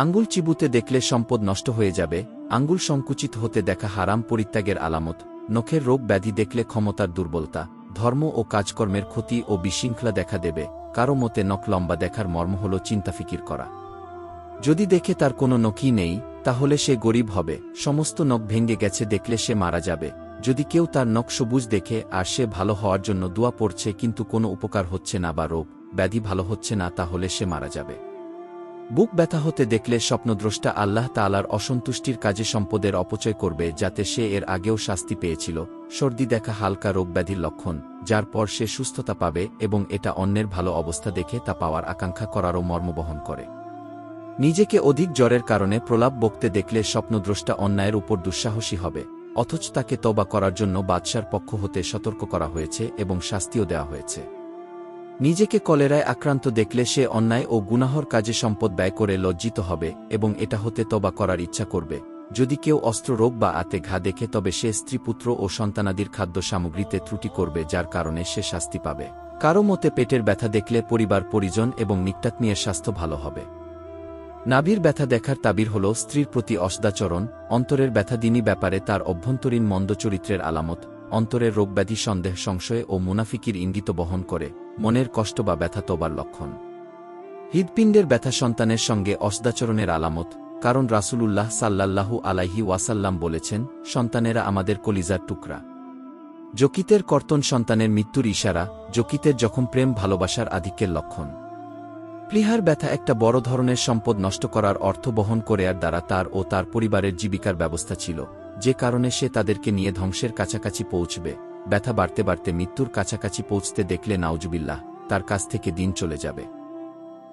আঙ্গুল চিবুতে দেখলে সম্পদ নষ্ট হয়ে যাবে। আঙ্গুল সংকুচিত হতে দেখা হারাম পরিত্যাগের আলামত। নখের রোগ ব্যাধি দেখলে ক্ষমতার দুর্বলতা, ধর্ম ও কাজকর্মের ক্ষতি ও বিশৃঙ্খলা দেখা দেবে। কারো মতে নখ লম্বা দেখার মর্ম হল চিন্তাফিকির করা। যদি দেখে তার কোনো নখই নেই তাহলে সে গরিব হবে। সমস্ত নখ ভেঙে গেছে দেখলে সে মারা যাবে। যদি কেউ তার নখ সবুজ দেখে আর সে ভালো হওয়ার জন্য দোয়া পড়ছে কিন্তু কোনো উপকার হচ্ছে না বা রোগ ব্যাধি ভালো হচ্ছে না তাহলে সে মারা যাবে। বুক ব্যথা হতে দেখলে স্বপ্নদ্রষ্টা আল্লাহ তাআলার অসন্তুষ্টির কাজে সম্পদের অপচয় করবে যাতে সে এর আগেও শাস্তি পেয়েছিল। সর্দি দেখা হালকা রোগ ব্যাধির লক্ষণ, যার পর সে সুস্থতা পাবে এবং এটা অন্যের ভালো অবস্থা দেখে তা পাওয়ার আকাঙ্ক্ষা করারও মর্ম বহন করে। নিজেকে অধিক জ্বরের কারণে প্রলাপ বকতে দেখলে স্বপ্নদ্রষ্টা অন্যায়ের উপর দুঃসাহসী হবে, অথচ তাকে তওবা করার জন্য বাদশার পক্ষ হতে সতর্ক করা হয়েছে এবং শাস্তিও দেওয়া হয়েছে। নিজেকে কলেরায় আক্রান্ত দেখলে সে অন্যায় ও গুনাহর কাজে সম্পদ ব্যয় করে লজ্জিত হবে এবং এটা হতে তওবা করার ইচ্ছা করবে। যদি কেউ অস্ত্র রোগ বা আতে ঘা দেখে তবে সে স্ত্রীপুত্র ও সন্তানাদির খাদ্য সামগ্রীতে ত্রুটি করবে, যার কারণে সে শাস্তি পাবে। কারো মতে পেটের ব্যথা দেখলে পরিবার পরিজন এবং নিকটাত্মীয়ের স্বাস্থ্য ভালো হবে। নাভির ব্যথা দেখার তাবির হল স্ত্রীর প্রতি অসদাচরণ। অন্তরের ব্যথা দিনই ব্যাপারে তার অভ্যন্তরীণ মন্দ চরিত্রের আলামত। অন্তরের রোগব্যাধি সন্দেহ সংশয় ও মুনাফিকির ইঙ্গিত বহন করে। মনের কষ্ট বা ব্যথা তোবার লক্ষণ। হৃদপিণ্ডের ব্যথা সন্তানের সঙ্গে অসদাচরণের আলামত, কারণ রাসূলুল্লাহ সাল্লাল্লাহু আলাইহি ওয়াসাল্লাম বলেছেন, সন্তানেরা আমাদের কলিজার টুকরা। যকৃতের কর্তন সন্তানের মৃত্যুর ইশারা। যকৃতের জখম প্রেম ভালোবাসার আধিক্যের লক্ষণ। প্লীহার ব্যথা একটা বড় ধরনের সম্পদ নষ্ট করার অর্থ বহন করে, আর দ্বারা তার ও তার পরিবারের জীবিকার ব্যবস্থা ছিল, যে কারণে সে তাদেরকে নিয়ে ধ্বংসের কাছাকাছি পৌঁছবে। ব্যথা বাড়তে বাড়তে মৃত্যুর কাছাকাছি পৌঁছতে দেখলে নাউজুবিল্লাহ, তার কাছ থেকে দিন চলে যাবে।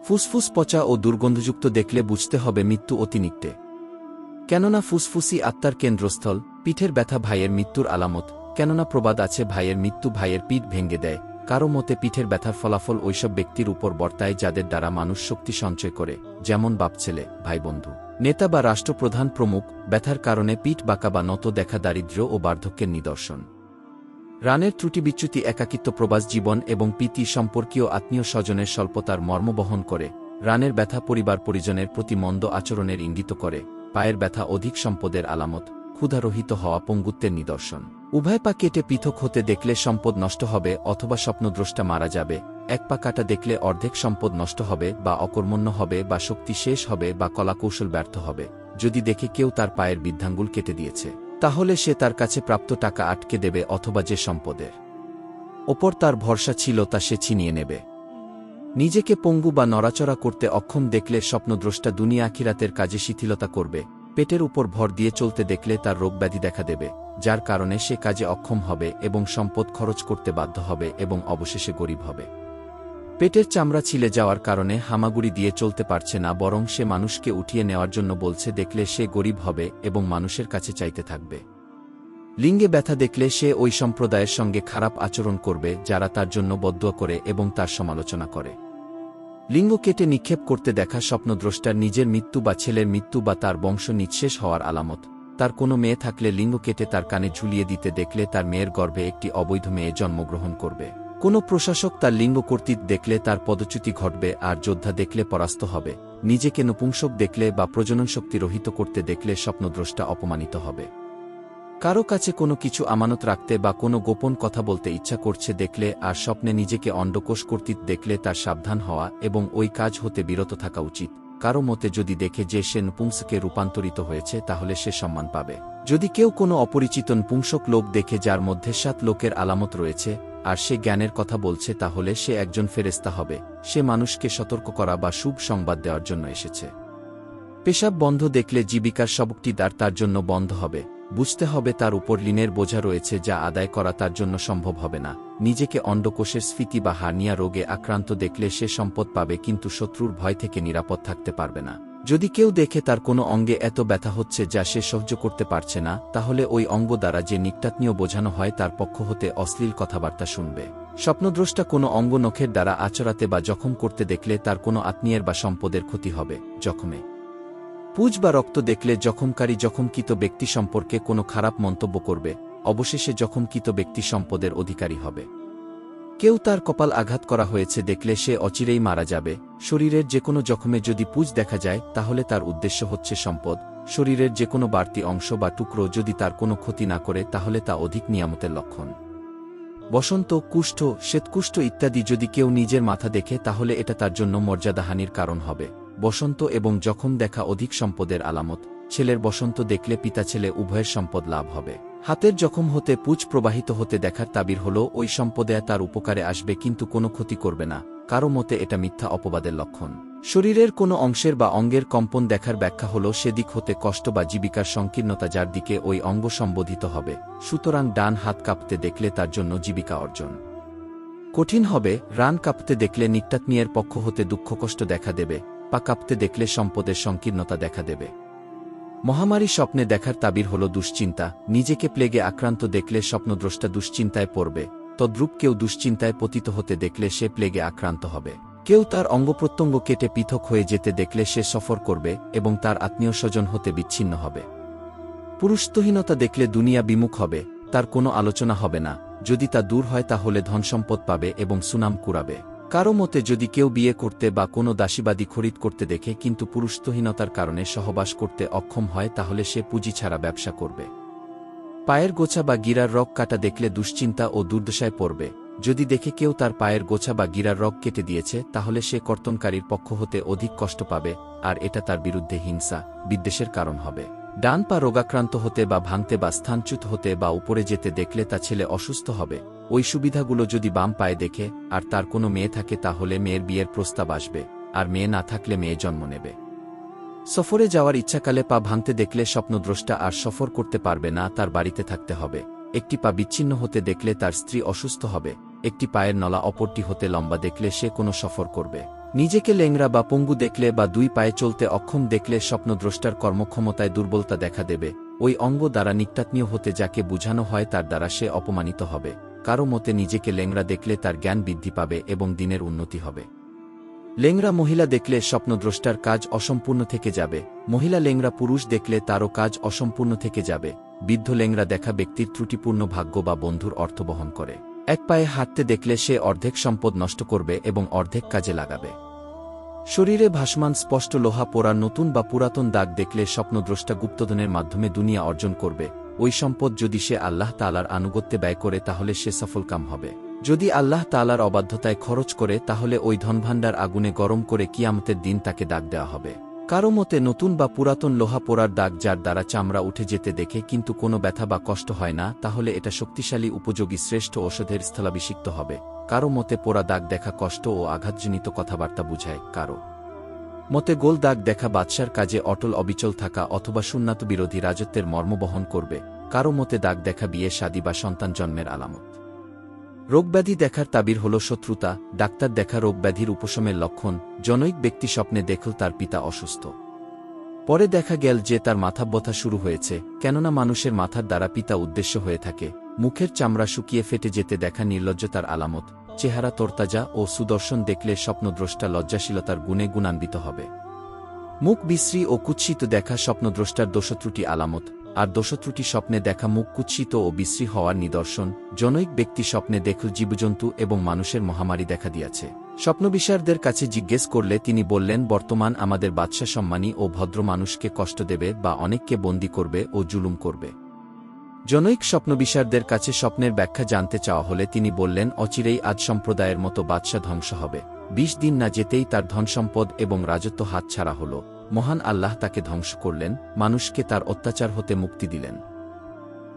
ফুসফুস পচা ও দুর্গন্ধযুক্ত দেখলে বুঝতে হবে মৃত্যু অতিনিকটে। কেননা ফুসফুসই আত্মার কেন্দ্রস্থল। পিঠের ব্যথা ভাইয়ের মৃত্যুর আলামত, কেননা প্রবাদ আছে ভাইয়ের মৃত্যু ভাইয়ের পিঠ ভেঙে দেয়। কারো মতে পিঠের ব্যথার ফলাফল ওইসব ব্যক্তির উপর বর্তায় যাদের দ্বারা মানুষ শক্তি সঞ্চয় করে, যেমন বাপছেলে, ভাইবন্ধু, নেতা বা রাষ্ট্রপ্রধান প্রমুখ। ব্যথার কারণে পিঠ বাঁকা বা নত দেখা দারিদ্র্য ও বার্ধক্যের নিদর্শন। রানের ত্রুটি বিচ্যুতি একাকিত্ব প্রবাস জীবন এবং পিতি সম্পর্কীয় আত্মীয় স্বজনের স্বল্পতার মর্ম বহন করে। রানের ব্যথা পরিবার পরিজনের প্রতি মন্দ আচরণের ইঙ্গিত করে। পায়ের ব্যথা অধিক সম্পদের আলামত। ক্ষুধারহিত হওয়া পঙ্গুত্বের নিদর্শন। উভয় পা কেটে পৃথক হতে দেখলে সম্পদ নষ্ট হবে অথবা স্বপ্নদ্রষ্টা মারা যাবে। এক পা কাটা দেখলে অর্ধেক সম্পদ নষ্ট হবে বা অকর্মণ্য হবে বা শক্তি শেষ হবে বা কলাকৌশল ব্যর্থ হবে। যদি দেখে কেউ তার পায়ের বৃদ্ধাঙ্গুল কেটে দিয়েছে, তাহলে সে তার কাছে প্রাপ্ত টাকা আটকে দেবে অথবা যে সম্পদের ওপর তার ভরসা ছিল তা সে ছিনিয়ে নেবে। নিজেকে পঙ্গু বা নড়াচড়া করতে অক্ষম দেখলে স্বপ্নদ্রষ্টা দুনিয়া আখিরাতের কাজে শিথিলতা করবে। পেটের উপর ভর দিয়ে চলতে দেখলে তার রোগব্যাধি দেখা দেবে, যার কারণে সে কাজে অক্ষম হবে এবং সম্পদ খরচ করতে বাধ্য হবে এবং অবশেষে গরিব হবে। পেটের চামড়া ছিলে যাওয়ার কারণে হামাগুড়ি দিয়ে চলতে পারছে না, বরং সে মানুষকে উঠিয়ে নেওয়ার জন্য বলছে, দেখলে সে গরিব হবে এবং মানুষের কাছে চাইতে থাকবে। লিঙ্গে ব্যথা দেখলে সে ওই সম্প্রদায়ের সঙ্গে খারাপ আচরণ করবে যারা তার জন্য বদদুয়া করে এবং তার সমালোচনা করে। লিঙ্গ কেটে নিক্ষেপ করতে দেখা স্বপ্নদ্রষ্টার নিজের মৃত্যু বা ছেলের মৃত্যু বা তার বংশ নিঃশেষ হওয়ার আলামত। তার কোনো মেয়ে থাকলে লিঙ্গ কেটে তার কানে ঝুলিয়ে দিতে দেখলে তার মেয়ের গর্ভে একটি অবৈধ মেয়ে জন্মগ্রহণ করবে। কোনো প্রশাসক তার লিঙ্গ কর্তৃক দেখলে তার পদচ্যুতি ঘটবে, আর যোদ্ধা দেখলে পরাস্ত হবে। নিজেকে নপুংসক দেখলে বা প্রজনন শক্তি রহিত করতে দেখলে স্বপ্নদ্রষ্টা অপমানিত হবে। কারো কাছে কোনো কিছু আমানত রাখতে বা কোনো গোপন কথা বলতে ইচ্ছা করছে দেখলে আর স্বপ্নে নিজেকে অন্ডকোষ কর্তৃক দেখলে তার সাবধান হওয়া এবং ওই কাজ হতে বিরত থাকা উচিত। কারো মতে যদি দেখে যে সে নপুংসকে রূপান্তরিত হয়েছে তাহলে সে সম্মান পাবে। যদি কেউ কোনো অপরিচিত নপুংসক লোক দেখে যার মধ্যে 7 লোকের আলামত রয়েছে আর সে জ্ঞানের কথা বলছে তাহলে সে একজন ফেরেশতা হবে। সে মানুষকে সতর্ক করা বা শুভ সংবাদ দেওয়ার জন্য এসেছে। পেশাব বন্ধ দেখলে জীবিকার সবকটি দ্বার তার জন্য বন্ধ হবে। বুঝতে হবে তার উপর ঋণের বোঝা রয়েছে যা আদায় করা তার জন্য সম্ভব হবে না। নিজেকে অন্ডকোষের স্ফীতি বা হার্নিয়া রোগে আক্রান্ত দেখলে সে সম্পদ পাবে কিন্তু শত্রুর ভয় থেকে নিরাপদ থাকতে পারবে না। যদি কেউ দেখে তার কোনো অঙ্গে এত ব্যথা হচ্ছে যা সে সহ্য করতে পারছে না, তাহলে ওই অঙ্গ দ্বারা যে নিকটাত্মীয় বোঝানো হয় তার পক্ষ হতে অশ্লীল কথাবার্তা শুনবে। স্বপ্নদ্রষ্টা কোনো অঙ্গ নখের দ্বারা আচরাতে বা জখম করতে দেখলে তার কোনো আত্মীয়ের বা সম্পদের ক্ষতি হবে। জখমে পুজ বা রক্ত দেখলে জখমকারী জখমকৃত ব্যক্তি সম্পর্কে কোনো খারাপ মন্তব্য করবে। অবশেষে জখমকৃত ব্যক্তি সম্পদের অধিকারী হবে। কেউ তার কপাল আঘাত করা হয়েছে দেখলে সে অচিরেই মারা যাবে। শরীরের যে কোনো জখমে যদি পুজ দেখা যায় তাহলে তার উদ্দেশ্য হচ্ছে সম্পদ। শরীরের যে কোনো বাড়তি অংশ বা টুকরো যদি তার কোনো ক্ষতি না করে তাহলে তা অধিক নিয়ামতের লক্ষণ। বসন্ত, কুষ্ঠ, শ্বেতকুষ্ঠ ইত্যাদি যদি কেউ নিজের মাথা দেখে তাহলে এটা তার জন্য মর্যাদাহানির কারণ হবে। বসন্ত এবং জখম দেখা অধিক সম্পদের আলামত। ছেলের বসন্ত দেখলে পিতা ছেলে উভয়ের সম্পদ লাভ হবে। হাতের জখম হতে পুজ প্রবাহিত হতে দেখার তাবির হল ওই সম্পদে তার উপকারে আসবে কিন্তু কোনো ক্ষতি করবে না। কারো মতে এটা মিথ্যা অপবাদের লক্ষণ। শরীরের কোনো অংশের বা অঙ্গের কম্পন দেখার ব্যাখ্যা হল সেদিক হতে কষ্ট বা জীবিকার সংকীর্ণতা যার দিকে ওই অঙ্গ সম্বোধিত হবে। সুতরাং ডান হাত কাঁপতে দেখলে তার জন্য জীবিকা অর্জন কঠিন হবে। রান কাঁপতে দেখলে নিকটাত্মীয়ের পক্ষ হতে দুঃখ কষ্ট দেখা দেবে। পা কাঁপতে দেখলে সম্পদের সংকীর্ণতা দেখা দেবে। মহামারী স্বপ্নে দেখার তাবির হল দুশ্চিন্তা। নিজেকে প্লেগে আক্রান্ত দেখলে স্বপ্নদ্রষ্টা দুশ্চিন্তায় পড়বে। তদ্রূপ কেউ দুশ্চিন্তায় পতিত হতে দেখলে সে প্লেগে আক্রান্ত হবে। কেউ তার অঙ্গপ্রত্যঙ্গ কেটে পৃথক হয়ে যেতে দেখলে সে সফর করবে এবং তার আত্মীয় স্বজন হতে বিচ্ছিন্ন হবে। পুরুষত্বহীনতা দেখলে দুনিয়া বিমুখ হবে, তার কোনো আলোচনা হবে না, যদি তা দূর হয় তাহলে ধনসম্পদ পাবে এবং সুনাম কুড়াবে। কারো মতে যদি কেউ বিয়ে করতে বা কোনো দাসীবাদী খরিদ করতে দেখে কিন্তু পুরুষত্বহীনতার কারণে সহবাস করতে অক্ষম হয় তাহলে সে পুঁজি ছাড়া ব্যবসা করবে। পায়ের গোছা বা গিরার রগ কাটা দেখলে দুশ্চিন্তা ও দুর্দশায় পড়বে। যদি দেখে কেউ তার পায়ের গোছা বা গিরার রগ কেটে দিয়েছে তাহলে সে কর্তনকারীর পক্ষ হতে অধিক কষ্ট পাবে, আর এটা তার বিরুদ্ধে হিংসা বিদ্বেষের কারণ হবে। ডান পা রোগাক্রান্ত হতে বা ভাঙতে বা স্থানচ্যুত হতে বা উপরে যেতে দেখলে তা ছেলে অসুস্থ হবে। ওই সুবিধাগুলো যদি বাম পায়ে দেখে আর তার কোনো মেয়ে থাকে তাহলে মেয়ের বিয়ের প্রস্তাব আসবে, আর মেয়ে না থাকলে মেয়ে জন্ম নেবে। সফরে যাওয়ার ইচ্ছাকালে পা ভাঙতে দেখলে স্বপ্নদ্রষ্টা আর সফর করতে পারবে না, তার বাড়িতে থাকতে হবে। একটি পা বিচ্ছিন্ন হতে দেখলে তার স্ত্রী অসুস্থ হবে। একটি পায়ের নলা অপরটি হতে লম্বা দেখলে সে কোনো সফর করবে। নিজেকে লেংরা বা পঙ্গু দেখলে বা দুই পায়ে চলতে অক্ষম দেখলে স্বপ্নদ্রষ্টার কর্মক্ষমতায় দুর্বলতা দেখা দেবে। ওই অঙ্গ দ্বারা নিত্যাত্মীয় হতে যাকে বুঝানো হয় তার দ্বারা সে অপমানিত হবে। কারো মতে নিজেকে লেংরা দেখলে তার জ্ঞান বৃদ্ধি পাবে এবং দিনের উন্নতি হবে। লেংরা মহিলা দেখলে স্বপ্নদ্রষ্টার কাজ অসম্পূর্ণ থেকে যাবে। মহিলা লেংরা পুরুষ দেখলে তারও কাজ অসম্পূর্ণ থেকে যাবে। বৃদ্ধ লেংরা দেখা ব্যক্তির ত্রুটিপূর্ণ ভাগ্য বা বন্ধুর অর্থ বহন করে। এক পায়ে হাঁটতে দেখলে সে অর্ধেক সম্পদ নষ্ট করবে এবং অর্ধেক কাজে লাগাবে। শরীরে ভাসমান স্পষ্ট লোহা পোড়ার নতুন বা পুরাতন দাগ দেখলে স্বপ্নদ্রষ্টা গুপ্তধনের মাধ্যমে দুনিয়া অর্জন করবে। ওই সম্পদ যদি সে আল্লাহ তাআলার আনুগত্যে ব্যয় করে তাহলে সে সফলকাম হবে। যদি আল্লাহ তাআলার অবাধ্যতায় খরচ করে তাহলে ওই ধনভাণ্ডার আগুনে গরম করে কিয়ামতের দিন তাকে দাগ দেওয়া হবে। কারো মতে নতুন বা পুরাতন লোহা পোড়ার দাগ যার দ্বারা চামড়া উঠে যেতে দেখে কিন্তু কোনো ব্যথা বা কষ্ট হয় না তাহলে এটা শক্তিশালী উপযোগী শ্রেষ্ঠ ঔষধের স্থলাভিষিক্ত হবে। কারো মতে পোড়া দাগ দেখা কষ্ট ও আঘাতজনিত কথাবার্তা বুঝায়। কারো মতে গোল দাগ দেখা বাদশার কাজে অটল অবিচল থাকা অথবা সুন্নাত বিরোধী রাজত্বের মর্ম বহন করবে। কারো মতে দাগ দেখা বিয়ে শাদী বা সন্তান জন্মের আলামত। রোগব্যাধি দেখার তাবির হল শত্রুতা। ডাক্তার দেখা রোগব্যাধির উপশমের লক্ষণ। জনৈক ব্যক্তি স্বপ্নে দেখল তার পিতা অসুস্থ। পরে দেখা গেল যে তার মাথা ব্যথা শুরু হয়েছে, কেননা মানুষের মাথার দ্বারা পিতা উদ্দেশ্য হয়ে থাকে। মুখের চামড়া শুকিয়ে ফেটে যেতে দেখা নির্লজ্জতার আলামত। চেহারা তরতাজা ও সুদর্শন দেখলে স্বপ্নদ্রষ্টা লজ্জাশীলতার গুণে গুণান্বিত হবে। মুখ বিশ্রী ও কুৎসিত দেখা স্বপ্নদ্রষ্টার দোষত্রুটি আলামত, আর দোষত্রুটি স্বপ্নে দেখা মুখ কুৎসিত ও বিশ্রী হওয়ার নিদর্শন। জনৈক ব্যক্তি স্বপ্নে দেখল জীবজন্তু এবং মানুষের মহামারী দেখা দিয়াছে। স্বপ্নবিশারদের কাছে জিজ্ঞেস করলে তিনি বললেন, বর্তমান আমাদের বাদশা সম্মানী ও ভদ্র মানুষকে কষ্ট দেবে বা অনেককে বন্দী করবে ও জুলুম করবে। জনৈক স্বপ্নবিশারদের কাছে স্বপ্নের ব্যাখ্যা জানতে চাওয়া হলে তিনি বললেন, অচিরেই আদ সম্প্রদায়ের মতো বাদশা ধ্বংস হবে। 20 দিন না যেতেই তার ধনসম্পদ এবং রাজত্ব হাত ছাড়া হল। মহান আল্লাহ তাকে ধ্বংস করলেন, মানুষকে তার অত্যাচার হতে মুক্তি দিলেন।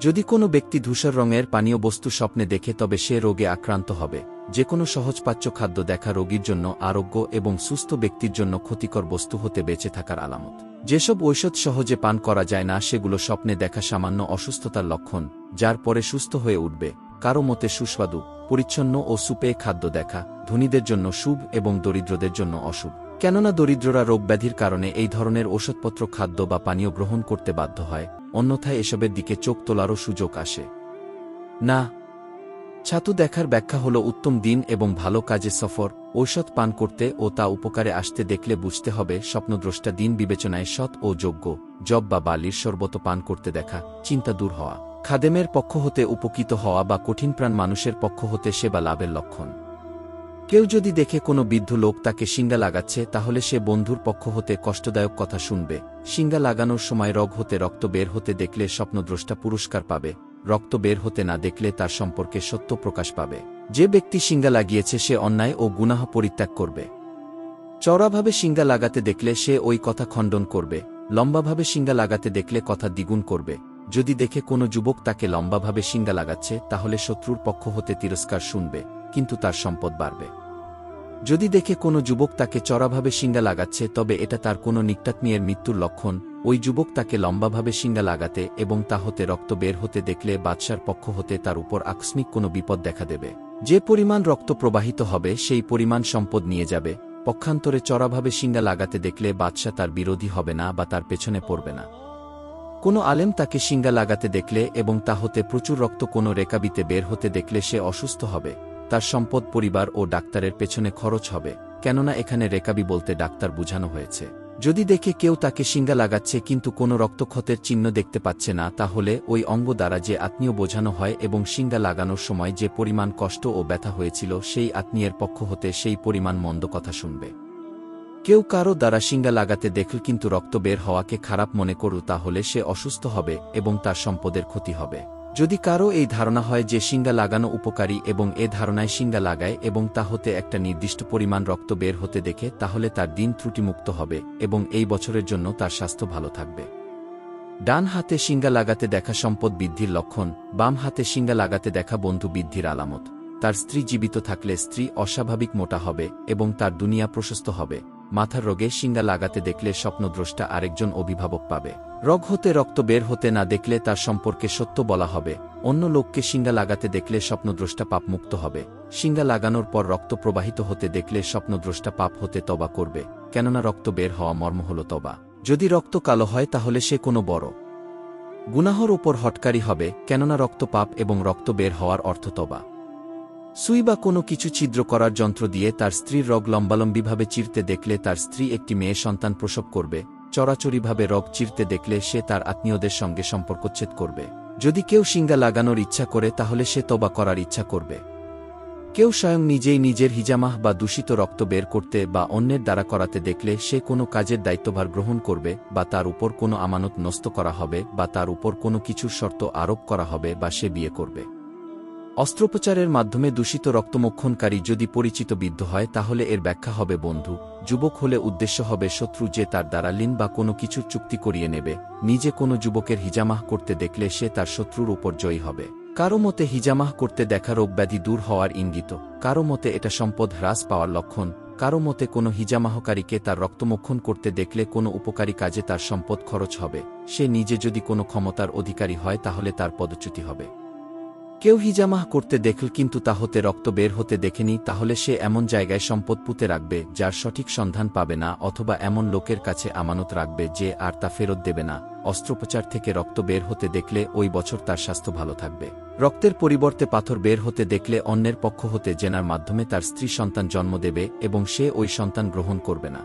যদি কোনো ব্যক্তি ধূসর রঙের পানীয় বস্তু স্বপ্নে দেখে তবে সে রোগে আক্রান্ত হবে। যে কোনো সহজপাচ্য খাদ্য দেখা রোগীর জন্য আরোগ্য এবং সুস্থ ব্যক্তির জন্য ক্ষতিকর বস্তু হতে বেঁচে থাকার আলামত। যেসব ঔষধ সহজে পান করা যায় না সেগুলো স্বপ্নে দেখা সামান্য অসুস্থতার লক্ষণ, যার পরে সুস্থ হয়ে উঠবে। কারো মতে সুস্বাদু, পরিচ্ছন্ন ও সুপেয় খাদ্য দেখা ধনীদের জন্য শুভ এবং দরিদ্রদের জন্য অশুভ, কেননা দরিদ্ররা রোগব্যাধির কারণে এই ধরনের ওষুধপত্র খাদ্য বা পানীয় গ্রহণ করতে বাধ্য হয়, অন্যথায় এসবের দিকে চোখ তোলারও সুযোগ আসে না। ছাতু দেখার ব্যাখ্যা হল উত্তম দিন এবং ভালো কাজে সফর। ঔষধ পান করতে ও তা উপকারে আসতে দেখলে বুঝতে হবে স্বপ্নদ্রষ্টা দিন বিবেচনায় সৎ ও যোগ্য। জব বা বালির শরবত পান করতে দেখা চিন্তা দূর হওয়া, খাদেমের পক্ষ হতে উপকৃত হওয়া বা কঠিনপ্রাণ মানুষের পক্ষ হতে সেবা লাভের লক্ষণ। কেউ যদি দেখে কোনো বৃদ্ধ লোক তাকে শিঙ্গা লাগাচ্ছে তাহলে সে বন্ধুর পক্ষ হতে কষ্টদায়ক কথা শুনবে। শিঙ্গা লাগানোর সময় রগ হতে রক্ত বের হতে দেখলে স্বপ্নদ্রষ্টা পুরস্কার পাবে। রক্ত বের হতে না দেখলে তার সম্পর্কে সত্য প্রকাশ পাবে। যে ব্যক্তি শিঙ্গা লাগিয়েছে সে অন্যায় ও গুনাহ পরিত্যাগ করবে। চওড়াভাবে শিঙ্গা লাগাতে দেখলে সে ওই কথা খণ্ডন করবে। লম্বাভাবে শিঙ্গা লাগাতে দেখলে কথা দ্বিগুণ করবে। যদি দেখে কোনো যুবক তাকে লম্বাভাবে শিঙ্গা লাগাচ্ছে তাহলে শত্রুর পক্ষ হতে তিরস্কার শুনবে, কিন্তু তার সম্পদ বাড়বে। যদি দেখে কোনো যুবক তাকে চড়াভাবে শিঙ্গা লাগাচ্ছে তবে এটা তার কোনো নিকটাত্মীয়ের মৃত্যুর লক্ষণ। ওই যুবক তাকে লম্বাভাবে শিঙ্গা লাগাতে এবং তা হতে রক্ত বের হতে দেখলে বাদশার পক্ষ হতে তার উপর আকস্মিক কোনো বিপদ দেখা দেবে। যে পরিমাণ রক্ত প্রবাহিত হবে সেই পরিমাণ সম্পদ নিয়ে যাবে। পক্ষান্তরে চড়াভাবে শিঙ্গা লাগাতে দেখলে বাদশা তার বিরোধী হবে না বা তার পেছনে পড়বে না। কোনো আলেম তাকে শিঙ্গা লাগাতে দেখলে এবং তা হতে প্রচুর রক্ত কোনো রেকাবিতে বের হতে দেখলে সে অসুস্থ হবে। তার সম্পদ, পরিবার ও ডাক্তারের পেছনে খরচ হবে, কেননা এখানে রেকাবি বলতে ডাক্তার বুঝানো হয়েছে। যদি দেখে কেউ তাকে শিঙ্গা লাগাচ্ছে কিন্তু কোনো রক্তক্ষতের চিহ্ন দেখতে পাচ্ছে না, তাহলে ওই অঙ্গ দ্বারা যে আত্মীয় বোঝানো হয় এবং শিঙ্গা লাগানোর সময় যে পরিমাণ কষ্ট ও ব্যথা হয়েছিল সেই আত্মীয়ের পক্ষ হতে সেই পরিমাণ মন্দ কথা শুনবে। কেউ কারো দ্বারা শিঙ্গা লাগাতে দেখল কিন্তু রক্ত বের হওয়াকে খারাপ মনে করু, তাহলে সে অসুস্থ হবে এবং তার সম্পদের ক্ষতি হবে। যদি কারো এই ধারণা হয় যে শিঙ্গা লাগানো উপকারী এবং এ ধারণায় শিঙ্গা লাগায় এবং তা হতে একটা নির্দিষ্ট পরিমাণ রক্ত বের হতে দেখে, তাহলে তার দিন ত্রুটিমুক্ত হবে এবং এই বছরের জন্য তার স্বাস্থ্য ভালো থাকবে। ডান হাতে শিঙ্গা লাগাতে দেখা সম্পদ বৃদ্ধির লক্ষণ, বাম হাতে শিঙ্গা লাগাতে দেখা বন্ধু বৃদ্ধির আলামত। তার স্ত্রী জীবিত থাকলে স্ত্রী অস্বাভাবিক মোটা হবে এবং তার দুনিয়া প্রশস্ত হবে। মাথার রোগে শিঙ্গা লাগাতে দেখলে স্বপ্নদ্রষ্টা আরেকজন অভিভাবক পাবে। রগ হতে রক্ত বের হতে না দেখলে তার সম্পর্কে সত্য বলা হবে। অন্য লোককে শিঙ্গা লাগাতে দেখলে স্বপ্নদ্রষ্টা পাপমুক্ত হবে। শিঙ্গা লাগানোর পর রক্ত প্রবাহিত হতে দেখলে স্বপ্নদ্রষ্টা পাপ হতে তবা করবে, কেননা রক্ত বের হওয়া মর্ম হল তবা। যদি রক্ত কালো হয় তাহলে সে কোনো বড় গুনাহর উপর হটকারী হবে, কেননা রক্ত পাপ এবং রক্ত বের হওয়ার অর্থ তবা। সুই বা কোনো কিছু ছিদ্র করার যন্ত্র দিয়ে তার স্ত্রীর রগ লম্বালম্বিভাবে চিরতে দেখলে তার স্ত্রী একটি মেয়ে সন্তান প্রসব করবে। চড়াচড়িভাবে রগ চিরতে দেখলে সে তার আত্মীয়দের সঙ্গে সম্পর্কচ্ছেদ করবে। যদি কেউ শিঙ্গা লাগানোর ইচ্ছা করে তাহলে সে তবা করার ইচ্ছা করবে। কেউ স্বয়ং নিজেই নিজের হিজামাহ বা দূষিত রক্ত বের করতে বা অন্যের দ্বারা করাতে দেখলে সে কোনো কাজের দায়িত্বভার গ্রহণ করবে, বা তার উপর কোনো আমানত নষ্ট করা হবে, বা তার উপর কোনো কিছুর শর্ত আরোপ করা হবে, বা সে বিয়ে করবে। অস্ত্রোপচারের মাধ্যমে দূষিত রক্তমোক্ষণকারী যদি পরিচিত বিদ্ধ হয় তাহলে এর ব্যাখ্যা হবে বন্ধু, যুবক হলে উদ্দেশ্য হবে শত্রু যে তার দ্বারা লিন বা কোনো কিছুর চুক্তি করিয়ে নেবে। নিজে কোনো যুবকের হিজামাহ করতে দেখলে সে তার শত্রুর উপর জয়ী হবে। কারো মতে হিজামাহ করতে দেখা রোগব্যাধি দূর হওয়ার ইঙ্গিত, কারো মতে এটা সম্পদ হ্রাস পাওয়ার লক্ষণ, কারো মতে কোনো হিজামাহকারীকে তার রক্তমোক্ষণ করতে দেখলে কোনো উপকারী কাজে তার সম্পদ খরচ হবে। সে নিজে যদি কোনো ক্ষমতার অধিকারী হয় তাহলে তার পদচ্যুতি হবে। কেউ হিজামাহ করতে দেখল কিন্তু তা হতে রক্ত বের হতে দেখেনি, তাহলে সে এমন জায়গায় সম্পদ পুঁতে রাখবে যার সঠিক সন্ধান পাবে না, অথবা এমন লোকের কাছে আমানত রাখবে যে আর তা ফেরত দেবে না। অস্ত্রোপচার থেকে রক্ত বের হতে দেখলে ওই বছর তার স্বাস্থ্য ভালো থাকবে। রক্তের পরিবর্তে পাথর বের হতে দেখলে অন্যের পক্ষ হতে জেনার মাধ্যমে তার স্ত্রী সন্তান জন্ম দেবে এবং সে ওই সন্তান গ্রহণ করবে না।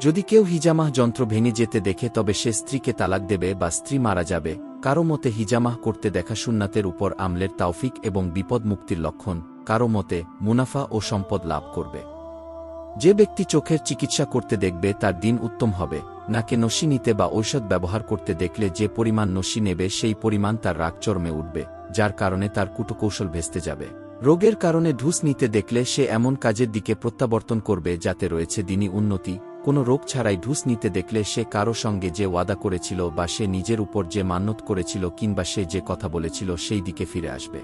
যদি কেউ হিজামাহ যন্ত্র ভেঙে যেতে দেখে তবে সে স্ত্রীকে তালাক দেবে বা স্ত্রী মারা যাবে। কারো মতে হিজামাহ করতে দেখা সুন্নাতের উপর আমলের তাওফিক এবং বিপদ মুক্তির লক্ষণ, কারো মতে মুনাফা ও সম্পদ লাভ করবে। যে ব্যক্তি চোখের চিকিৎসা করতে দেখবে তার দিন উত্তম হবে। নাকে নসি নিতে বা ঔষধ ব্যবহার করতে দেখলে যে পরিমাণ নসি নেবে সেই পরিমাণ তার রাগ চরমে উঠবে, যার কারণে তার কুটকৌশল ভেস্তে যাবে। রোগের কারণে ঢুস নিতে দেখলে সে এমন কাজের দিকে প্রত্যাবর্তন করবে যাতে রয়েছে দিনী উন্নতি। কোনো রোগ ছাড়াই ঢুস নিতে দেখলে সে কারো সঙ্গে যে ওয়াদা করেছিল বা সে নিজের উপর যে মান্যত করেছিল কিংবা সে যে কথা বলেছিল সেই দিকে ফিরে আসবে।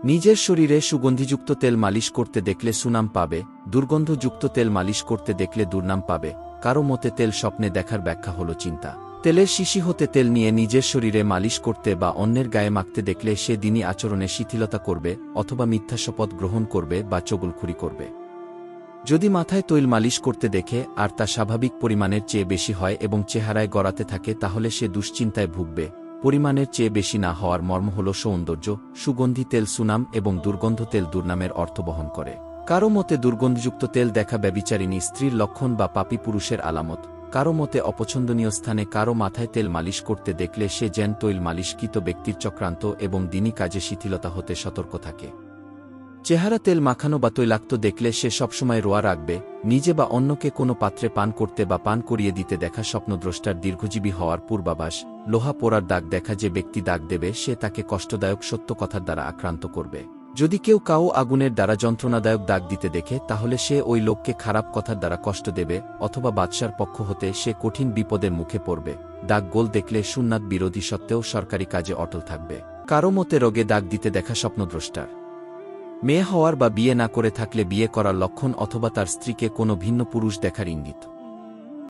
নিজের শরীরে সুগন্ধিযুক্ত তেল মালিশ করতে দেখলে সুনাম পাবে, দুর্গন্ধযুক্ত তেল মালিশ করতে দেখলে দুর্নাম পাবে। কারো মতে তেল স্বপ্নে দেখার ব্যাখ্যা হল চিন্তা। তেলের শিশি হতে তেল নিয়ে নিজের শরীরে মালিশ করতে বা অন্যের গায়ে মাখতে দেখলে সে দিনী আচরণে শিথিলতা করবে, অথবা মিথ্যা শপথ গ্রহণ করবে বা চগুলখুরি করবে। যদি মাথায় তৈল মালিশ করতে দেখে আর তা স্বাভাবিক পরিমাণের চেয়ে বেশি হয় এবং চেহারায় গড়াতে থাকে তাহলে সে দুশ্চিন্তায় ভুগবে। পরিমাণের চেয়ে বেশি না হওয়ার মর্ম হল সৌন্দর্য। সুগন্ধি তেল সুনাম এবং দুর্গন্ধ তেল দুর্নামের অর্থ বহন করে। কারো মতে দুর্গন্ধযুক্ত তেল দেখা ব্যভিচারিণী স্ত্রীর লক্ষণ বা পাপী পুরুষের আলামত। কারো মতে অপছন্দনীয় স্থানে কারো মাথায় তেল মালিশ করতে দেখলে সে যেন তৈল মালিশকৃত ব্যক্তির চক্রান্ত এবং দিনী কাজে শিথিলতা হতে সতর্ক থাকে। চেহারা তেল মাখানো বা তৈলাক্ত দেখলে সে সবসময় রোয়া রাখবে। নিজে বা অন্যকে কোনো পাত্রে পান করতে বা পান করিয়ে দিতে দেখা স্বপ্নদ্রষ্টার দীর্ঘজীবী হওয়ার পূর্বাভাস। লোহা পোড়ার দাগ দেখা যে ব্যক্তি দাগ দেবে সে তাকে কষ্টদায়ক সত্য কথার দ্বারা আক্রান্ত করবে। যদি কেউ কাউ আগুনের দ্বারা যন্ত্রণাদায়ক দাগ দিতে দেখে তাহলে সে ওই লোককে খারাপ কথার দ্বারা কষ্ট দেবে, অথবা বাদশার পক্ষ হতে সে কঠিন বিপদের মুখে পড়বে। দাগ গোল দেখলে সুন্নাত বিরোধী সত্ত্বেও সরকারি কাজে অটল থাকবে। কারো মতে রোগে দাগ দিতে দেখা স্বপ্নদ্রষ্টার মেয়ে হওয়ার বা বিয়ে না করে থাকলে বিয়ে করার লক্ষণ, অথবা তার স্ত্রীকে কোনো ভিন্ন পুরুষ দেখার ইঙ্গিত।